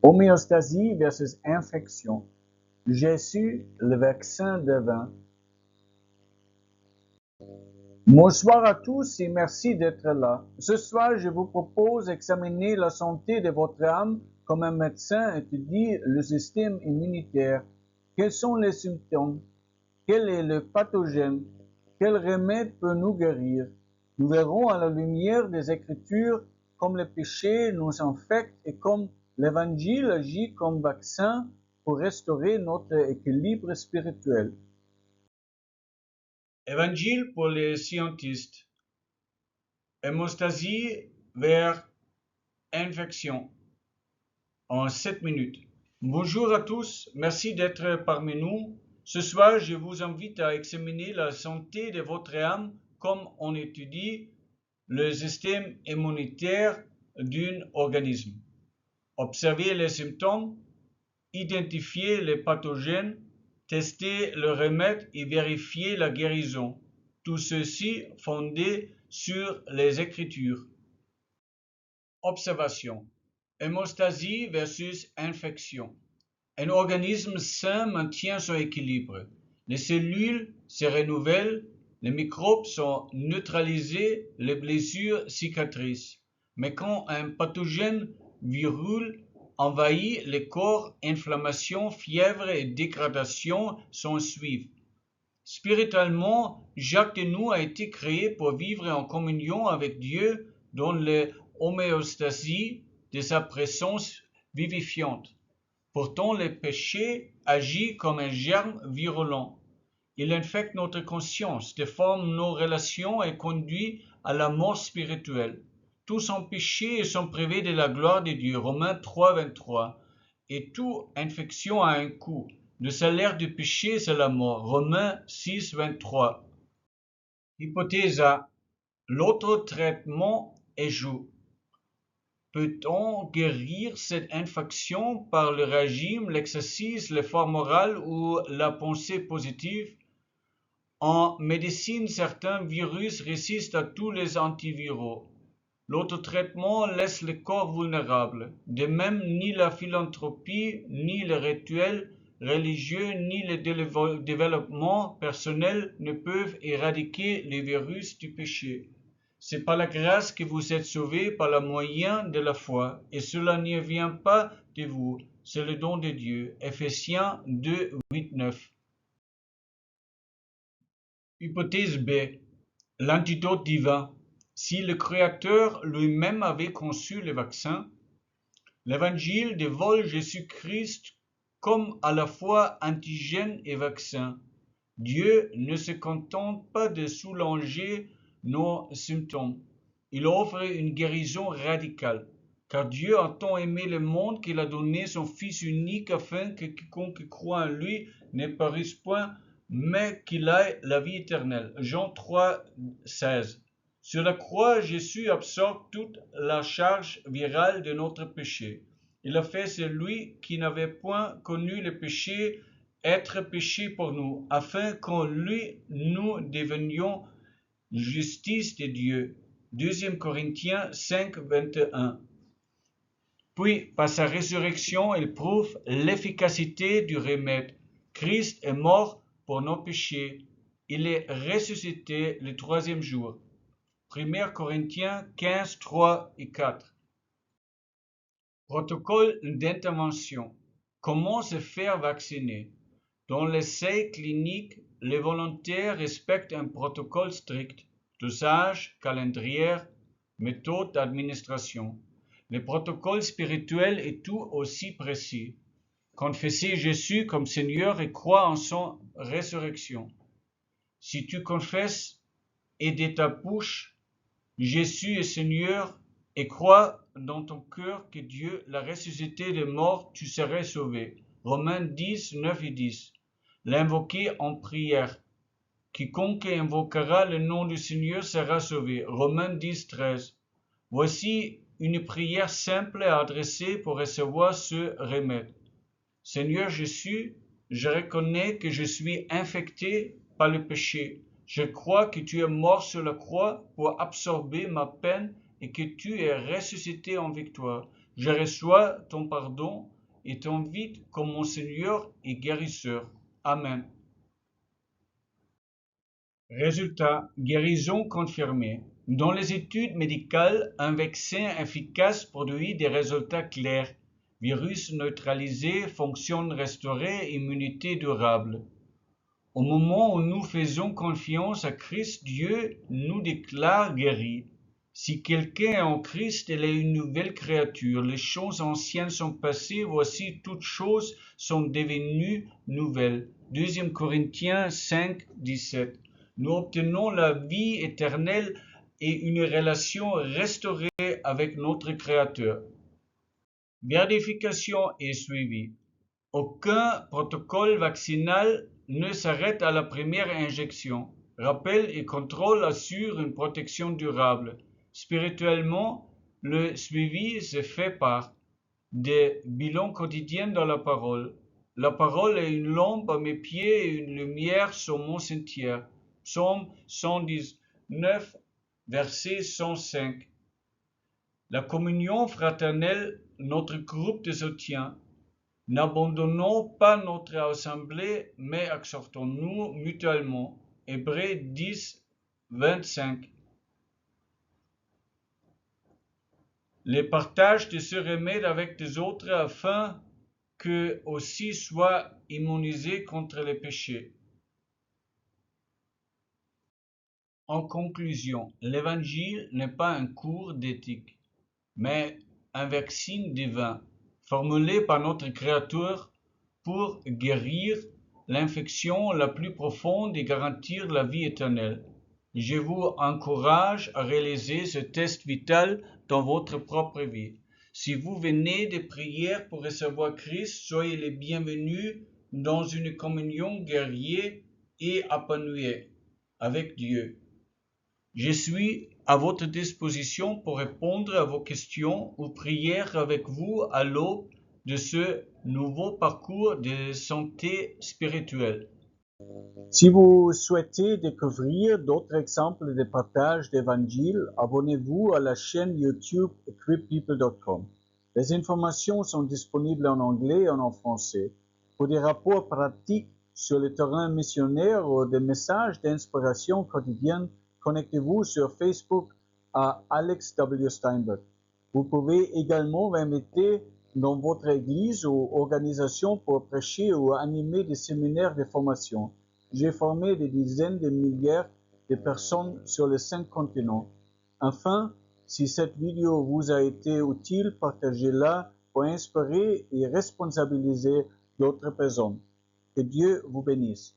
Homéostasie versus infection. Jésus, le vaccin divin. Bonsoir à tous et merci d'être là. Ce soir, je vous propose d'examiner la santé de votre âme comme un médecin étudie le système immunitaire. Quels sont les symptômes? Quel est le pathogène? Quel remède peut nous guérir? Nous verrons à la lumière des Écritures comme le péché nous infecte et comme l'Évangile agit comme vaccin pour restaurer notre équilibre spirituel. Évangile pour les scientistes. Hémostasie vers infection en 7 minutes. Bonjour à tous, merci d'être parmi nous. Ce soir, je vous invite à examiner la santé de votre âme comme on étudie le système immunitaire d'un organisme. Observez les symptômes, identifiez les pathogènes, testez le remède et vérifiez la guérison. Tout ceci fondé sur les Écritures. Observation. Hémostasie versus infection. Un organisme sain maintient son équilibre. Les cellules se renouvellent, les microbes sont neutralisés, les blessures cicatrisent. Mais quand un pathogène virul envahit le corps, inflammation, fièvre et dégradation s'en suivent. Spirituellement, Jacques de nous a été créé pour vivre en communion avec Dieu dans l'homéostasie de sa présence vivifiante. Pourtant, le péché agit comme un germe virulent. Il infecte notre conscience, déforme nos relations et conduit à la mort spirituelle. Tous sont péchés et sont privés de la gloire de Dieu. Romains 3, 23. Et toute infection a un coût. Le salaire du péché, c'est la mort. Romains 6, 23. Hypothèse A. L'autre traitement échoue. Peut-on guérir cette infection par le régime, l'exercice, l'effort moral ou la pensée positive? En médecine, certains virus résistent à tous les antiviraux. L'autre traitement laisse le corps vulnérable. De même, ni la philanthropie, ni les rituels religieux, ni le développement personnel ne peuvent éradiquer les virus du péché. C'est par la grâce que vous êtes sauvés par le moyen de la foi, et cela ne vient pas de vous, c'est le don de Dieu. Ephésiens 2, 8, 9. Hypothèse B. L'antidote divin. Si le Créateur lui-même avait conçu le vaccin, l'Évangile dévoile Jésus-Christ comme à la fois antigène et vaccin. Dieu ne se contente pas de soulager nos symptômes. Il offre une guérison radicale, car Dieu a tant aimé le monde qu'il a donné son Fils unique afin que quiconque croit en lui ne périsse point, mais qu'il ait la vie éternelle. Jean 3, 16. Sur la croix, Jésus absorbe toute la charge virale de notre péché. Il a fait celui qui n'avait point connu le péché être péché pour nous, afin qu'en lui nous devenions justice de Dieu. 2 Corinthiens 5, 21. Puis, par sa résurrection, il prouve l'efficacité du remède. Christ est mort pour nos péchés. Il est ressuscité le troisième jour. 1 Corinthiens 15, 3 et 4. Protocole d'intervention. Comment se faire vacciner? Dans l'essai clinique, les volontaires respectent un protocole strict, dosage, calendrier, méthode d'administration. Le protocole spirituel est tout aussi précis. Confesser Jésus comme Seigneur et croire en son résurrection. Si tu confesses et de ta bouche Jésus est Seigneur et crois dans ton cœur que Dieu l'a ressuscité des morts, tu serais sauvé. Romains 10, 9 et 10. L'invoquer en prière. Quiconque invoquera le nom du Seigneur sera sauvé. Romains 10, 13. Voici une prière simple à adresser pour recevoir ce remède. Seigneur Jésus, je reconnais que je suis infecté par le péché. Je crois que tu es mort sur la croix pour absorber ma peine et que tu es ressuscité en victoire. Je reçois ton pardon. étant vite comme mon Seigneur et guérisseur. Amen. Résultat, guérison confirmée. Dans les études médicales, un vaccin efficace produit des résultats clairs. Virus neutralisé, fonction restaurée, immunité durable. Au moment où nous faisons confiance à Christ, Dieu nous déclare guéris. Si quelqu'un est en Christ, il est une nouvelle créature. Les choses anciennes sont passées, voici toutes choses sont devenues nouvelles. 2 Corinthiens 5, 17. Nous obtenons la vie éternelle et une relation restaurée avec notre Créateur. Vérification et suivi. Aucun protocole vaccinal ne s'arrête à la première injection. Rappel et contrôle assurent une protection durable. Spirituellement, le suivi se fait par des bilans quotidiens dans la parole. La parole est une lampe à mes pieds et une lumière sur mon sentier. Psaume 119, verset 105. La communion fraternelle, notre groupe de soutien. N'abandonnons pas notre assemblée, mais exhortons-nous mutuellement. Hébreux 10, 25. Le partage de ce remède avec des autres afin qu'eux aussi soient immunisés contre les péchés. En conclusion, l'Évangile n'est pas un cours d'éthique, mais un vaccin divin, formulé par notre Créateur pour guérir l'infection la plus profonde et garantir la vie éternelle. Je vous encourage à réaliser ce test vital dans votre propre vie. Si vous venez de prières pour recevoir Christ, soyez les bienvenus dans une communion guerrière et épanouie avec Dieu. Je suis à votre disposition pour répondre à vos questions ou prier avec vous à l'aube de ce nouveau parcours de santé spirituelle. Si vous souhaitez découvrir d'autres exemples de partage d'évangile, abonnez-vous à la chaîne YouTube equippeople.com. Les informations sont disponibles en anglais et en français. Pour des rapports pratiques sur le terrain missionnaire ou des messages d'inspiration quotidienne, connectez-vous sur Facebook à Alex W. Steinberg. Vous pouvez également m'inviter dans votre église ou organisation pour prêcher ou animer des séminaires de formation. J'ai formé des dizaines de milliers de personnes sur les 5 continents. Enfin, si cette vidéo vous a été utile, partagez-la pour inspirer et responsabiliser d'autres personnes. Que Dieu vous bénisse.